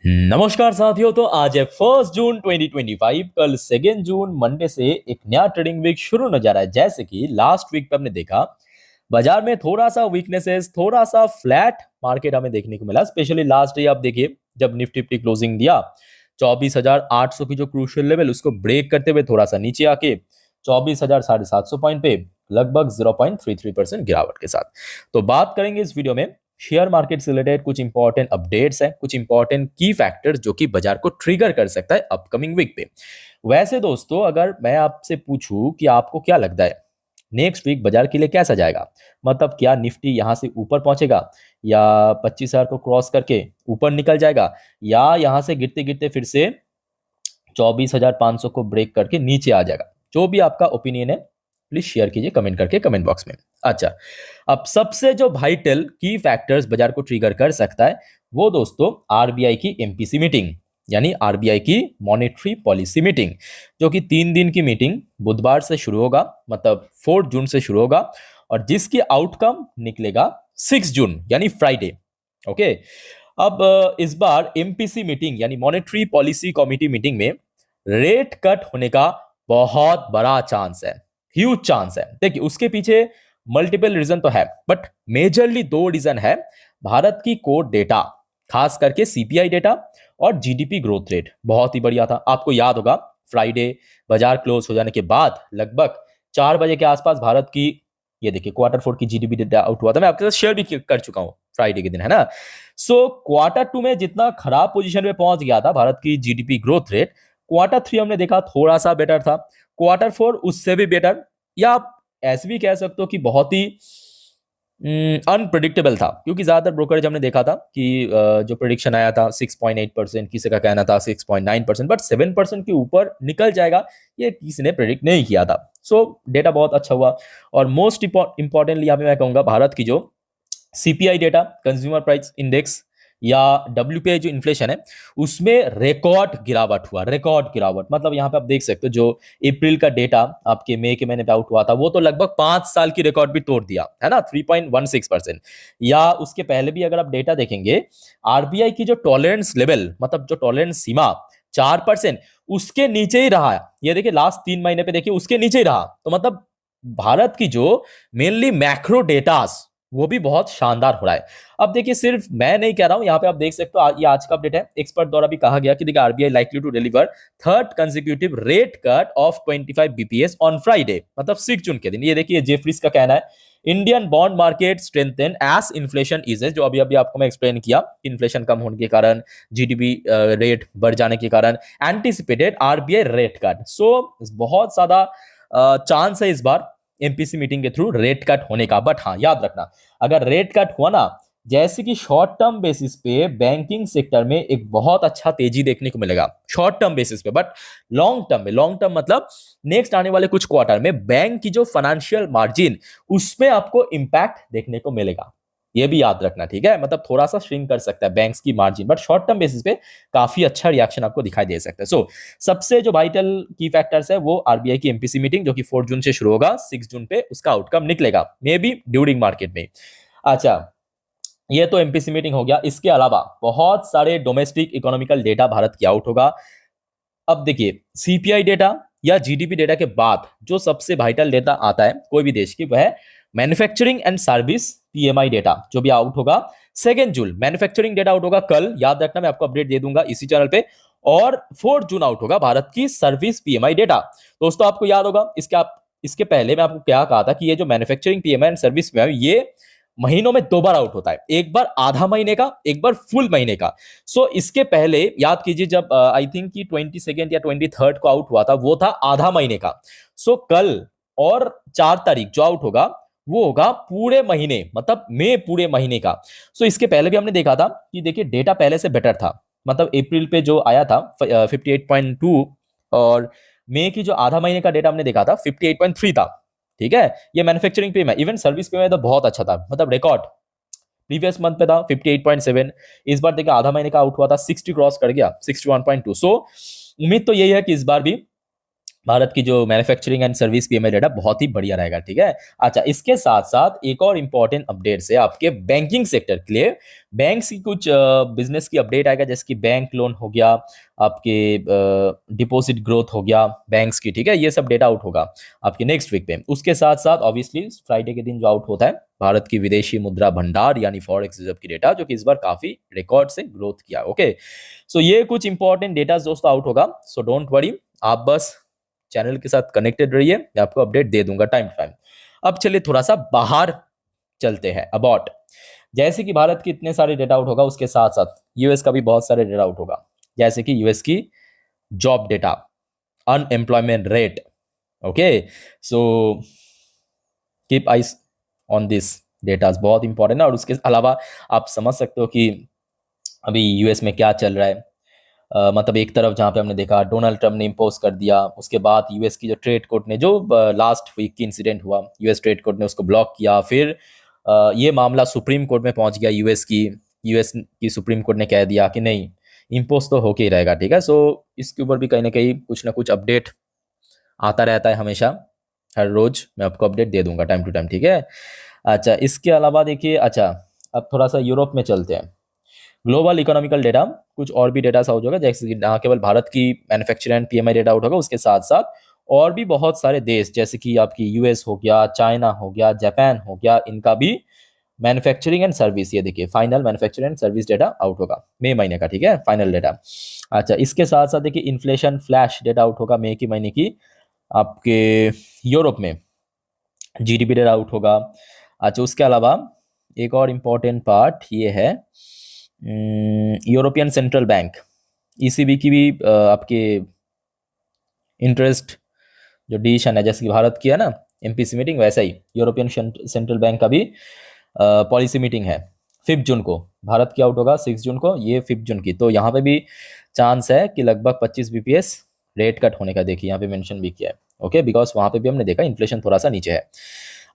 नमस्कार साथियों। तो आज है 1 जून 2025। कल 2 जून मंडे से एक नया ट्रेडिंग वीक शुरू होने जा रहा है। जैसे कि लास्ट वीक पे हमने देखा बाजार में थोड़ा सा वीकनेसेस, थोड़ा सा फ्लैट मार्केट हमें देखने को मिला। स्पेशली लास्ट डे आप देखिए जब निफ्टी फिफ्टी क्लोजिंग दिया 24,800 की जो क्रूशियल लेवल उसको ब्रेक करते हुए थोड़ा सा नीचे आके 24,750 पॉइंट पे लगभग 0.33% गिरावट के साथ। तो बात करेंगे इस वीडियो में शेयर मार्केट से रिलेटेड कुछ इंपॉर्टेंट अपडेट्स हैं, कुछ इंपॉर्टेंट की फैक्टर्स जो कि बाजार को ट्रिगर कर सकता है अपकमिंग वीक पे। वैसे दोस्तों अगर मैं आपसे पूछूं कि आपको क्या लगता है नेक्स्ट वीक बाजार के लिए कैसा जाएगा, मतलब क्या निफ्टी यहां से ऊपर पहुंचेगा या 25,000 को क्रॉस करके ऊपर निकल जाएगा, या यहां से गिरते गिरते फिर से 24,500 को ब्रेक करके नीचे आ जाएगा। जो भी आपका ओपिनियन है प्लीज शेयर कीजिए कमेंट करके कमेंट बॉक्स में। अच्छा, अब सबसे जो वाइटल की फैक्टर्स बाजार को ट्रिगर कर सकता है वो दोस्तों आरबीआई की एमपीसी मीटिंग, यानी आरबीआई की मॉनेटरी पॉलिसी मीटिंग, जो कि 3 दिन की मीटिंग बुधवार से शुरू होगा, मतलब 4 जून से शुरू होगा और जिसकी आउटकम निकलेगा 6 जून यानी फ्राइडे। ओके, अब इस बार एमपीसी मीटिंग यानी मॉनेटरी पॉलिसी कमेटी मीटिंग में रेट कट होने का बहुत बड़ा चांस है, ह्यूज चांस है। देखिए उसके पीछे मल्टीपल रीजन तो है बट मेजरली 2 रीजन है। भारत की कोर डेटा, खास करके सीपीआई डेटा और जीडीपी ग्रोथ रेट बहुत ही बढ़िया था। आपको याद होगा फ्राइडे बाजार क्लोज हो जाने के बाद लगभग 4 बजे के आसपास भारत की, ये देखिए Q4 की जीडीपी डेटा आउट हुआ था। मैं आपके साथ शेयर भी कर चुका हूं फ्राइडे के दिन, है ना। सो Q2 में जितना खराब पोजीशन में पहुंच गया था भारत की जीडीपी ग्रोथ रेट, Q3 हमने देखा थोड़ा सा बेटर था, Q4 उससे भी बेटर, या आप ऐसे भी कह सकते हो कि बहुत ही अनप्रिडिक्टेबल था, क्योंकि ज्यादातर ब्रोकरेज हमने देखा था कि जो प्रिडिक्शन आया था 6.8%, किसी का कहना था 6.9%, बट 7% के ऊपर निकल जाएगा ये किसी ने प्रिडिक्ट नहीं किया था। सो डेटा बहुत अच्छा हुआ। और मोस्ट इंपॉर्टेंटली यहाँ पे मैं कहूंगा भारत की जो CPI data, consumer price index या डब्ल्यूपीआई जो इन्फ्लेशन है उसमें रिकॉर्ड गिरावट हुआ। रिकॉर्ड गिरावट मतलब यहाँ पे आप देख सकते हो जो अप्रैल का डेटा आपके मई के महीने पे आउट हुआ था वो तो लगभग 5 साल की रिकॉर्ड भी तोड़ दिया, है ना, 3.16%। या उसके पहले भी अगर आप डेटा देखेंगे आरबीआई की जो टॉलरेंस लेवल, मतलब जो टॉलरेंस सीमा 4%, उसके नीचे ही रहा है। ये देखिए लास्ट 3 महीने पे देखिए उसके नीचे ही रहा। तो मतलब भारत की जो मेनली मैक्रो डेटास वो भी बहुत शानदार हो रहा है। अब देखिए सिर्फ मैं नहीं कह रहा हूं, यहाँ पे आप देख सकते हो ये आज का अपडेट है, एक्सपर्ट द्वारा भी कहा गया कि देखिए RBI likely to deliver third consecutive rate cut of 25 bps on Friday, मतलब 6 जून के दिन। ये देखिए जेफरीज का कहना है Indian bond market strengthen as inflation eases, जो अभी अभी आपको मैं एक्सप्लेन किया, इन्फ्लेशन कम होने के कारण, जीडीपी रेट बढ़ जाने के कारण एंटिसिपेटेड आरबीआई रेट कट। सो बहुत ज्यादा चांस है इस बार एमपीसी मीटिंग के थ्रू रेट कट होने का। बट हाँ याद रखना, अगर रेट कट हुआ ना, जैसे कि शॉर्ट टर्म बेसिस पे बैंकिंग सेक्टर में एक बहुत अच्छा तेजी देखने को मिलेगा शॉर्ट टर्म बेसिस पे, बट लॉन्ग टर्म मतलब नेक्स्ट आने वाले कुछ क्वार्टर में बैंक की जो फाइनेंशियल मार्जिन उसमें आपको इंपैक्ट देखने को मिलेगा। ये भी याद रखना, ठीक है, मतलब थोड़ा सा श्रिंक कर सकता है बैंक्स की margin, but short term basis पे काफी अच्छा रिएक्शन आपको दिखाई दे सकता है। सो सबसे जो वाइटल की फैक्टर्स है वो आरबीआई की एमपीसी मीटिंग जो कि 4 जून से शुरू होगा, 6 जून पे उसका आउटकम निकलेगा, मे बी ड्यूरिंग मार्केट में। अच्छा, ये तो एमपीसी मीटिंग हो गया। इसके अलावा बहुत सारे डोमेस्टिक इकोनॉमिकल डेटा भारत की आउट होगा। अब देखिए सीपीआई डेटा या जीडीपी डेटा के बाद जो सबसे वाइटल डेटा आता है कोई भी देश की, वह है manufacturing and service PMI data, जो भी आउट होगा 2 जून। मैन्युफैक्चरिंग डेटा आउट होगा कल, याद रखना मैं आपको अपडेट दे दूंगा इसी चैनल पे। और 4 जून आउट होगा भारत की सर्विस पीएमआई डेटा। दोस्तों आपको याद होगा इसके पहले मैं आपको क्या कहा था कि ये जो manufacturing PMI and service PMI ये महीनों में 2 बार आउट होता है, एक बार आधा महीने का, एक बार फुल महीने का। सो इसके पहले याद कीजिए जब आई थिंक कि 22 या 23 को आउट हुआ था वो था आधा महीने का। सो कल और 4 तारीख जो आउट होगा वो होगा पूरे महीने, मतलब मई पूरे महीने का। सो इसके पहले भी हमने देखा था कि देखिए डेटा पहले से बेटर था, मतलब अप्रैल पे जो आया था 58.2 और मई की जो आधा महीने का डेटा हमने देखा था 58.3 था, ठीक है। ये मैन्युफैक्चरिंग पे में, इवन सर्विस पे में तो बहुत अच्छा था, मतलब रिकॉर्ड प्रीवियस मंथ पे था 58.7। इस बार देखिए आधा महीने का आउट हुआ था 60 क्रॉस कर गया 61.2। सो उम्मीद तो यही है कि इस बार भी भारत की जो manufacturing and service PMI data बहुत ही बढ़िया रहेगा, ठीक है। अच्छा, इसके साथ साथ एक और इंपॉर्टेंट अपडेट है आपके बैंकिंग सेक्टर के लिए। बैंक्स की कुछ बिजनेस की अपडेट आएगा, जैसे कि बैंक लोन हो गया, आपके डिपॉजिट ग्रोथ हो गया बैंक्स की, ठीक है। ये सब डेटा आउट होगा आपके नेक्स्ट वीक पे। उसके साथ साथ ऑब्वियसली फ्राइडे के दिन जो आउट होता है भारत की विदेशी मुद्रा भंडार यानी फॉरेक्स रिजर्व की डेटा, जो कि इस बार काफी रिकॉर्ड से ग्रोथ किया। ओके, सो ये कुछ इंपॉर्टेंट डेटा दोस्तों आउट होगा। सो डोंट वरी, आप बस चैनल के साथ कनेक्टेड रहिए, मैं आपको अपडेट दे दूंगा टाइम टू टाइम। अब चलिए थोड़ा सा बाहर चलते हैं, अबाउट। जैसे कि भारत के इतने सारे डेटा आउट होगा, उसके साथ साथ यूएस का भी बहुत सारे डेटा आउट होगा, जैसे कि यूएस की job data, unemployment rate. Okay, so keep eyes on this data, बहुत इंपॉर्टेंट है। और उसके अलावा आप समझ सकते हो कि अभी यूएस में क्या चल रहा है। मतलब एक तरफ जहाँ पे हमने देखा डोनाल्ड ट्रम्प ने इम्पोज कर दिया, उसके बाद यूएस की जो ट्रेड कोर्ट ने, जो लास्ट वीक की इंसिडेंट हुआ, यूएस ट्रेड कोर्ट ने उसको ब्लॉक किया। फिर ये मामला सुप्रीम कोर्ट में पहुंच गया, यूएस की सुप्रीम कोर्ट ने कह दिया कि नहीं, इम्पोज तो होके ही रहेगा, ठीक है। सो इसके ऊपर भी कहीं ना कहीं कुछ ना कुछ अपडेट आता रहता है हमेशा, हर रोज मैं आपको अपडेट दे दूंगा टाइम टू टाइम, ठीक है। अच्छा, इसके अलावा देखिए, अच्छा अब थोड़ा सा यूरोप में चलते हैं। ग्लोबल इकोनॉमिकल डेटा, कुछ और भी डेटा आउट होगा, जैसे कि ना केवल भारत की manufacturing and PMI data out होगा, उसके साथ साथ और भी बहुत सारे देश, जैसे कि आपकी यूएस हो गया, चाइना हो गया, जापान हो गया, इनका भी मैन्युफैक्चरिंग एंड सर्विस, ये देखिए final manufacturing and service data out होगा मई महीने का, ठीक है, फाइनल डेटा। अच्छा, इसके साथ साथ देखिए इन्फ्लेशन फ्लैश डेटा आउट होगा मई की महीने की आपके यूरोप में, जीडीपी डेटा आउट होगा। अच्छा, उसके अलावा एक और इम्पॉर्टेंट पार्ट ये है, यूरोपियन सेंट्रल बैंक, ईसीबी की भी आपके इंटरेस्ट जो डिसीजन है, जैसे कि भारत की है ना एमपीसी मीटिंग, वैसा ही यूरोपियन सेंट्रल बैंक का भी पॉलिसी मीटिंग है 5 जून को। भारत की आउट होगा 6 जून को, ये 5 जून की। तो यहाँ पे भी चांस है कि लगभग 25 बीपीएस रेट कट होने का, देखिए यहाँ पे मेंशन भी किया है। ओके, बिकॉज वहाँ पे भी हमने देखा इन्फ्लेशन थोड़ा सा नीचे है।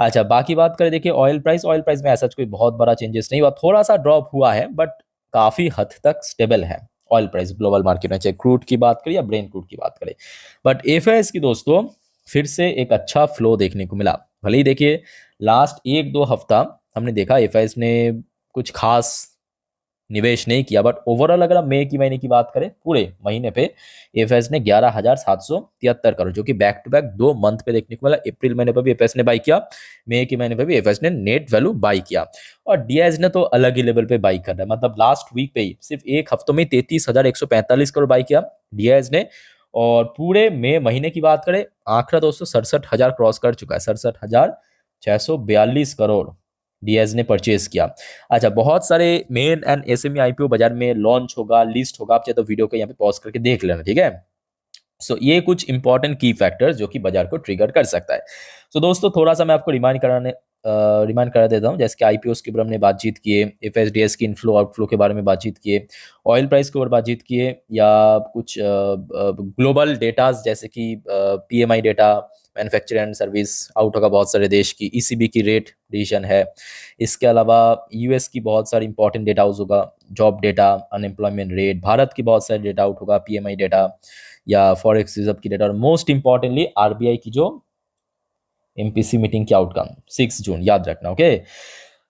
अच्छा, बाकी बात करें, देखिए ऑयल प्राइस में ऐसा कोई बहुत बड़ा चेंजेस नहीं हुआ, थोड़ा सा ड्रॉप हुआ है, बट काफी हद तक स्टेबल है ऑयल प्राइस ग्लोबल मार्केट में, चाहे क्रूड की बात करें या ब्रेन क्रूड की बात करें। बट एफएस की दोस्तों फिर से एक अच्छा फ्लो देखने को मिला। भले ही देखिए लास्ट 1-2 हफ्ता हमने देखा एफएस ने कुछ खास निवेश नहीं किया, बट ओवरऑल अगर आप मई की महीने की बात करें, पूरे महीने पे एफएस ने 11,773 करोड़, जो कि बैक टू बैक 2 मंथ पे देखने को मिला। अप्रैल महीने पर भी एफएस ने बाई किया, मई के महीने पे भी एफएस ने नेट वैल्यू बाई किया, और डीआईएस ने तो अलग ही लेवल पे बाई कर रहा है। मतलब लास्ट वीक पे ही सिर्फ एक हफ्तों में 33,145 करोड़ बाई किया डीआईएस ने, और पूरे मई महीने की बात करें, आंकड़ा दोस्तों 67,000 क्रॉस कर चुका है, 67,642 करोड़ डीएस ने परचेज किया। अच्छा, बहुत सारे मेन एंड एसएमई आईपीओ बाजार में लॉन्च होगा, लिस्ट होगा, आप चाहे तो वीडियो को यहाँ पे पॉज करके देख लेना, ठीक है। सो ये कुछ इंपॉर्टेंट की फैक्टर्स जो कि बाजार को ट्रिगर कर सकता है। सो दोस्तों थोड़ा सा मैं आपको रिमाइंड करा देता हूँ, जैसे कि आईपीओस के ऊपर हमने बातचीत किए, एफएसडीएस की इनफ्लो आउटफ्लो के बारे में बातचीत किए, ऑयल प्राइस के ऊपर बातचीत किए, या कुछ ग्लोबल डेटाज जैसे कि PMI data, manufacturing and service out होगा बहुत सारे देश की, ईसीबी की रेट डिसीजन है। इसके अलावा यूएस की बहुत सारी इंपॉर्टेंट डेटा आउट होगा, job data, unemployment rate, Bharat की बहुत सारे डेटा आउट होगा, पीएमआई डेटा या फॉरेक्स रिजर्व की डेटा, और मोस्ट इंपॉर्टेंटली आरबीआई की जो एमपीसी मीटिंग की आउटकम 6 जून, याद रखना। ओके,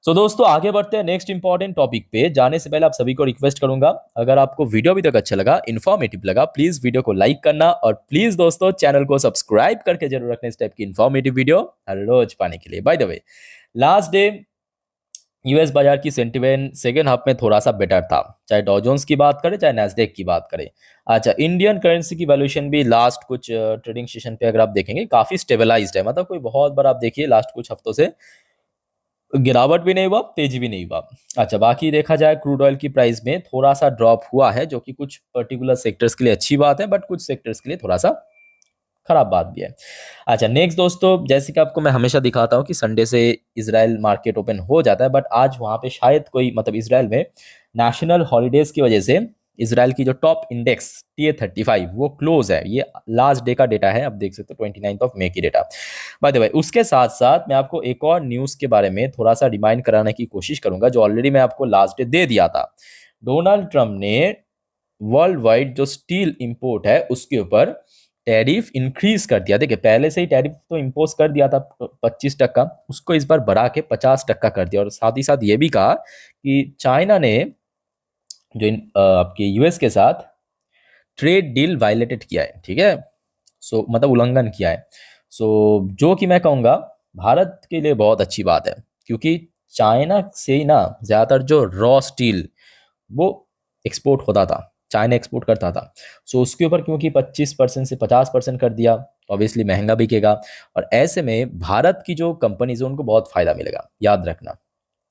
सो दोस्तों आगे बढ़ते हैं नेक्स्ट इंपॉर्टेंट टॉपिक पे। जाने से पहले आप सभी को रिक्वेस्ट करूंगा, अगर आपको वीडियो अभी तक अच्छा लगा, इन्फॉर्मेटिव लगा, प्लीज वीडियो को लाइक करना, और प्लीज दोस्तों चैनल को सब्सक्राइब करके जरूर रखना इस टाइप की इन्फॉर्मेटिव वीडियो हर रोज पाने के लिए। By the way, last day US बाजार की सेंटिमेंट सेकेंड हाफ में थोड़ा सा बेटर था, चाहे डॉ जोन्स की बात करें, चाहे नैस्डैक की बात करें। अच्छा, इंडियन करेंसी की वैल्यूएशन भी लास्ट कुछ ट्रेडिंग सेशन पे अगर आप देखेंगे काफी स्टेबलाइज्ड है, मतलब कोई बहुत बड़ा आप देखिए लास्ट कुछ हफ्तों से गिरावट भी नहीं हुआ, तेजी भी नहीं हुआ। अच्छा, बाकी देखा जाए क्रूड ऑयल की प्राइस में थोड़ा सा ड्रॉप हुआ है, जो कि कुछ पर्टिकुलर सेक्टर्स के लिए अच्छी बात है, बट कुछ सेक्टर्स के लिए थोड़ा सा खराब बात भी है। अच्छा, नेक्स्ट दोस्तों, जैसे कि आपको मैं हमेशा दिखाता हूँ कि संडे से इजराइल मार्केट ओपन हो जाता है, बट आज वहां पे शायद कोई, मतलब इजराइल में नेशनल हॉलीडेज की वजह से इजराइल की जो टॉप इंडेक्स TA35 वो क्लोज है। ये लास्ट डे का डेटा है, आप देख सकते हो 29 मई की डेटा। बाय द वे, उसके साथ साथ मैं आपको एक और न्यूज के बारे में थोड़ा सा रिमाइंड कराने की कोशिश करूंगा, जो ऑलरेडी मैं आपको लास्ट डे दे दिया था। डोनाल्ड ट्रम्प ने वर्ल्ड वाइड जो स्टील इंपोर्ट है उसके ऊपर टैरिफ इंक्रीज कर दिया। देखिए पहले से ही टैरिफ तो इम्पोज कर दिया था 25%, उसको इस बार बढ़ा के 50% कर दिया। और साथ ही साथ ये भी कहा कि चाइना ने जो आपके यूएस के साथ ट्रेड डील वायलेटेड किया है, ठीक है, सो मतलब उल्लंघन किया है। सो जो कि मैं कहूँगा भारत के लिए बहुत अच्छी बात है, क्योंकि चाइना से ही ना ज़्यादातर जो रॉ स्टील वो एक्सपोर्ट होता था, चाइना एक्सपोर्ट करता था। सो उसके ऊपर क्योंकि 25% से 50% कर दिया, तो ऑब्वियसली महंगा बिकेगा। और ऐसे में भारत की जो कंपनीज है उनको बहुत फायदा मिलेगा, याद रखना।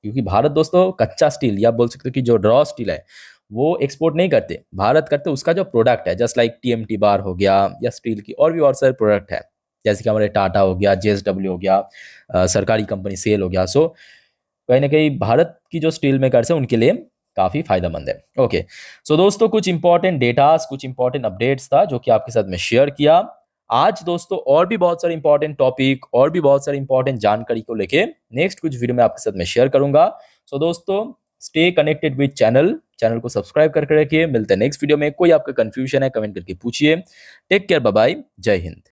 क्योंकि भारत दोस्तों कच्चा स्टील या बोल सकते हो कि जो रॉ स्टील है वो एक्सपोर्ट नहीं करते, भारत करते उसका जो प्रोडक्ट है, जस्ट लाइक टीएमटी बार हो गया या स्टील की और भी और सारे प्रोडक्ट है, जैसे कि हमारे टाटा हो गया, जेएसडब्ल्यू हो गया, सरकारी कंपनी सेल हो गया। सो कहीं ना कहीं भारत की जो स्टील मेकर्स है उनके लिए काफ़ी फायदेमंद है। ओके, सो दोस्तों कुछ इंपॉर्टेंट डेटास, कुछ इंपॉर्टेंट अपडेट्स था जो कि आपके साथ मैं शेयर किया आज। दोस्तों और भी बहुत सारे इंपॉर्टेंट टॉपिक और भी बहुत सारी इंपॉर्टेंट जानकारी को लेके नेक्स्ट कुछ वीडियो में आपके साथ मैं शेयर करूंगा। सो दोस्तों स्टे कनेक्टेड विद चैनल को सब्सक्राइब करके रखिए। मिलते हैं नेक्स्ट वीडियो में। कोई आपका कंफ्यूजन है कमेंट करके पूछिए। टेक केयर, बाय बाय, जय हिंद।